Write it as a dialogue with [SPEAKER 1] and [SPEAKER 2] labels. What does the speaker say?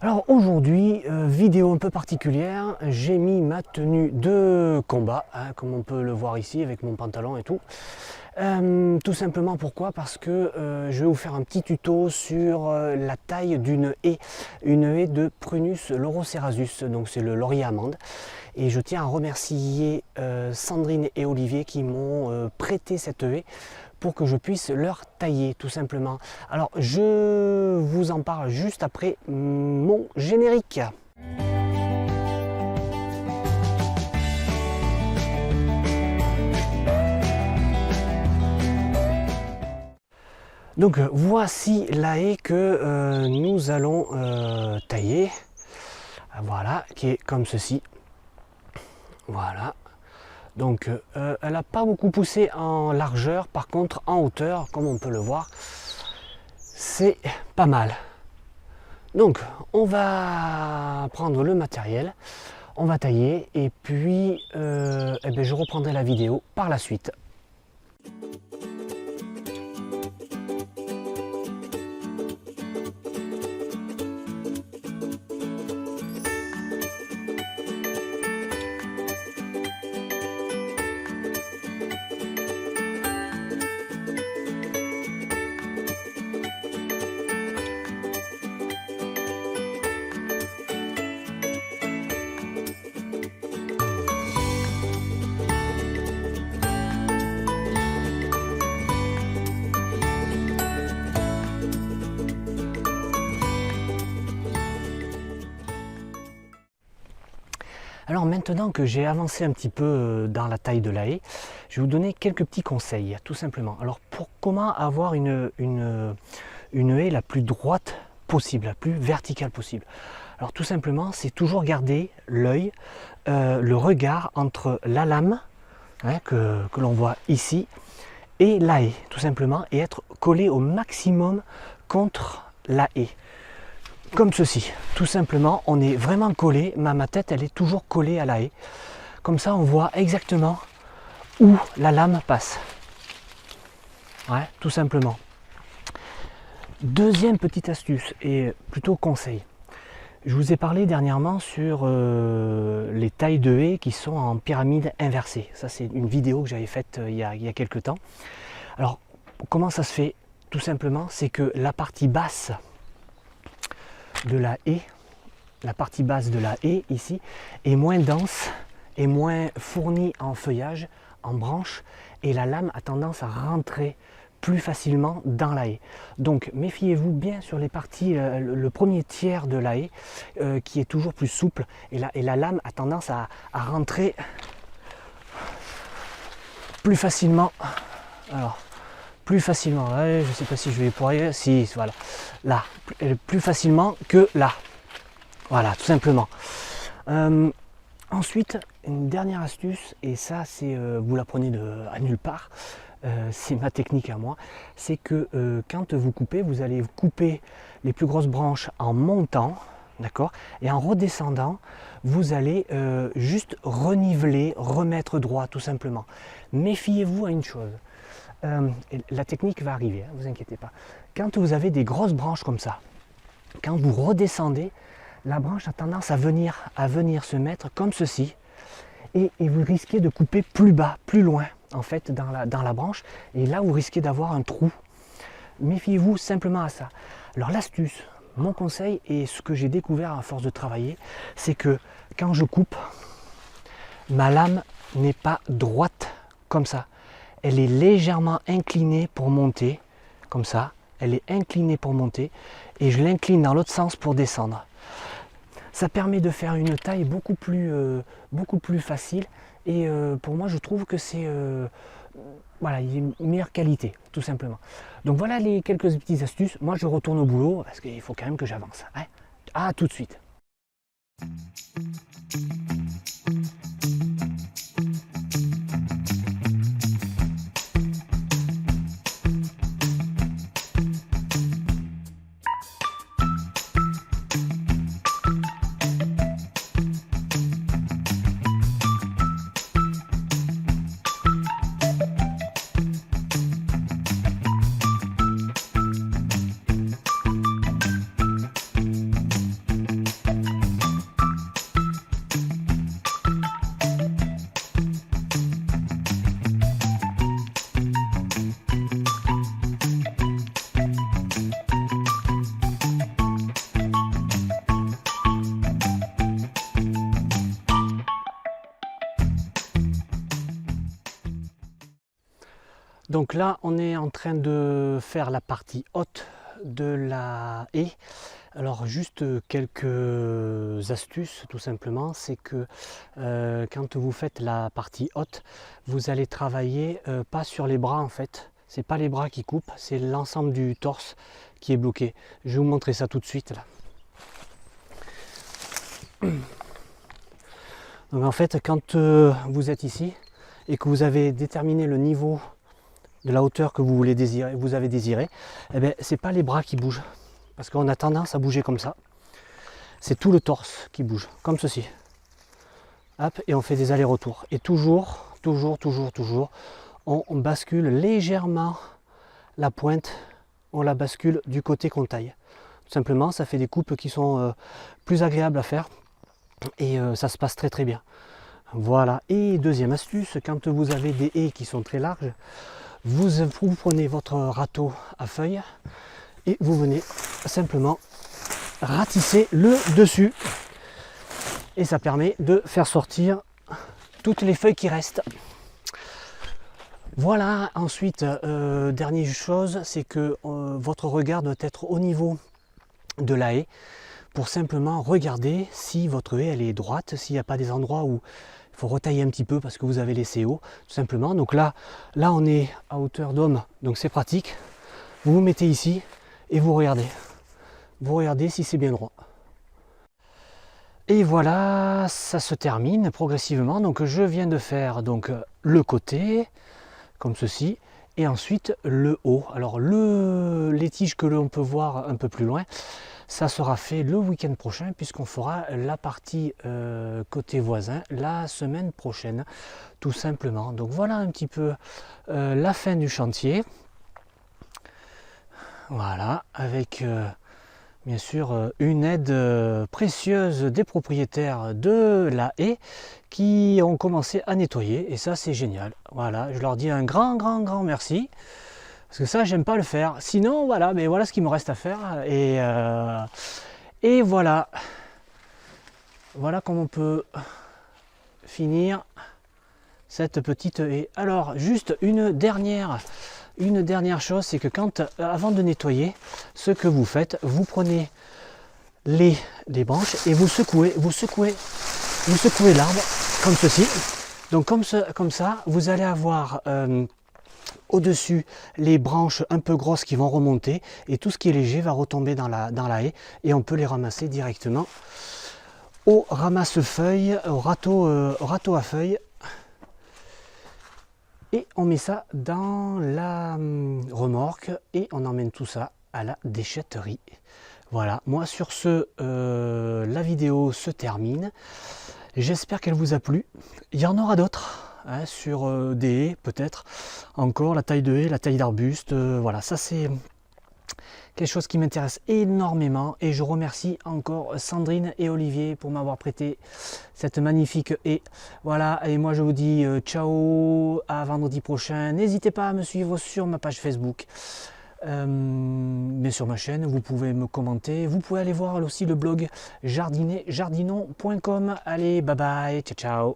[SPEAKER 1] Alors aujourd'hui, vidéo un peu particulière, j'ai mis ma tenue de combat, hein, comme on peut le voir ici avec mon pantalon et tout. Tout simplement pourquoi? Parce que je vais vous faire un petit tuto sur la taille d'une haie, une haie de Prunus laurocerasus, donc c'est le laurier amande. Et je tiens à remercier Sandrine et Olivier qui m'ont prêté cette haie pour que je puisse leur tailler tout simplement. Alors je vous en parle juste après mon générique. Donc voici la haie que nous allons tailler. Voilà, qui est comme ceci. Voilà. Donc elle n'a pas beaucoup poussé en largeur, par contre en hauteur, comme on peut le voir, c'est pas mal. Donc on va prendre le matériel, on va tailler et puis je reprendrai la vidéo par la suite. Alors maintenant que j'ai avancé un petit peu dans la taille de la haie, je vais vous donner quelques petits conseils, tout simplement. Alors pour comment avoir une haie la plus droite possible, la plus verticale possible. Alors tout simplement, c'est toujours garder l'œil, le regard entre la lame hein, que l'on voit ici et la haie, tout simplement, et être collé au maximum contre la haie. Comme ceci, tout simplement, on est vraiment collé, ma tête elle est toujours collée à la haie. Comme ça on voit exactement où la lame passe. Ouais, tout simplement. Deuxième petite astuce, et plutôt conseil. Je vous ai parlé dernièrement sur les tailles de haies qui sont en pyramide inversée. Ça c'est une vidéo que j'avais faite il y a quelques temps. Alors comment ça se fait? Tout simplement, c'est que la partie basse de la haie, ici, est moins dense et moins fournie en feuillage, en branches, et la lame a tendance à rentrer plus facilement dans la haie. Donc méfiez-vous bien sur les parties, le premier tiers de la haie qui est toujours plus souple, et la lame a tendance à rentrer plus facilement. Alors, plus facilement, ouais, je ne sais pas si je vais pouvoir, si, voilà, là, plus facilement que là, voilà, tout simplement. Ensuite, une dernière astuce, et ça, c'est, vous l'apprenez à nulle part, c'est ma technique à moi, c'est que quand vous coupez, vous allez couper les plus grosses branches en montant, d'accord, et en redescendant, vous allez juste reniveler, remettre droit, tout simplement. Méfiez-vous à une chose. La technique va arriver, ne vous inquiétez pas. Quand vous avez des grosses branches comme ça, quand vous redescendez, la branche a tendance à venir se mettre comme ceci, et vous risquez de couper plus bas, plus loin en fait dans la branche, et là vous risquez d'avoir un trou. Méfiez-vous simplement à ça. Alors l'astuce, mon conseil, et ce que j'ai découvert à force de travailler, c'est que quand je coupe, ma lame n'est pas droite comme ça. Elle est légèrement inclinée pour monter, comme ça, elle est inclinée pour monter, et je l'incline dans l'autre sens pour descendre. Ça permet de faire une taille beaucoup plus facile, et pour moi je trouve que c'est voilà, il y a une meilleure qualité, tout simplement. Donc voilà les quelques petites astuces. Moi je retourne au boulot, parce qu'il faut quand même que j'avance. Hein. À tout de suite. Donc là, on est en train de faire la partie haute de la haie. Alors juste quelques astuces tout simplement, c'est que quand vous faites la partie haute, vous allez travailler pas sur les bras en fait. C'est pas les bras qui coupent, c'est l'ensemble du torse qui est bloqué. Je vais vous montrer ça tout de suite là. Donc en fait, quand vous êtes ici et que vous avez déterminé le niveau de la hauteur que vous voulez désirer, vous avez désiré, eh bien c'est pas les bras qui bougent, parce qu'on a tendance à bouger comme ça. C'est tout le torse qui bouge, comme ceci. Hop, et on fait des allers-retours. Et toujours, on bascule légèrement la pointe, on la bascule du côté qu'on taille. Tout simplement, ça fait des coupes qui sont plus agréables à faire et ça se passe très bien. Voilà. Et deuxième astuce, quand vous avez des haies qui sont très larges, vous prenez votre râteau à feuilles et vous venez simplement ratisser le dessus. Et ça permet de faire sortir toutes les feuilles qui restent. Voilà, ensuite, dernière chose, c'est que votre regard doit être au niveau de la haie pour simplement regarder si votre haie elle est droite, s'il n'y a pas des endroits où il faut retailler un petit peu parce que vous avez laissé haut, tout simplement. Donc là on est à hauteur d'homme, donc c'est pratique. Vous vous mettez ici et vous regardez. Vous regardez si c'est bien droit. Et voilà, ça se termine progressivement. Donc je viens de faire donc le côté, comme ceci, et ensuite le haut. Alors les tiges que l'on peut voir un peu plus loin, ça sera fait le week-end prochain, puisqu'on fera la partie côté voisin la semaine prochaine, tout simplement. Donc voilà un petit peu la fin du chantier. Voilà, avec bien sûr une aide précieuse des propriétaires de la haie qui ont commencé à nettoyer, et ça c'est génial. Voilà, je leur dis un grand merci, parce que ça j'aime pas le faire. Sinon voilà, mais voilà ce qu'il me reste à faire, et voilà comment on peut finir cette petite haie. Alors juste une dernière chose, c'est que avant de nettoyer, ce que vous faites, vous prenez les branches et vous secouez l'arbre comme ceci. Donc comme ça, vous allez avoir au-dessus les branches un peu grosses qui vont remonter, et tout ce qui est léger va retomber dans la haie, et on peut les ramasser directement au ramasse-feuilles, au râteau à feuilles. Et on met ça dans la remorque et on emmène tout ça à la déchetterie. Voilà, moi sur ce, la vidéo se termine. J'espère qu'elle vous a plu. Il y en aura d'autres hein, sur des haies, peut-être encore la taille de haie, la taille d'arbuste. Voilà, ça c'est quelque chose qui m'intéresse énormément, et je remercie encore Sandrine et Olivier pour m'avoir prêté cette magnifique haie. Voilà, et moi je vous dis ciao, à vendredi prochain. N'hésitez pas à me suivre sur ma page Facebook, mais sur ma chaîne, vous pouvez me commenter. Vous pouvez aller voir aussi le blog jardinon.com. Allez, bye bye, ciao ciao.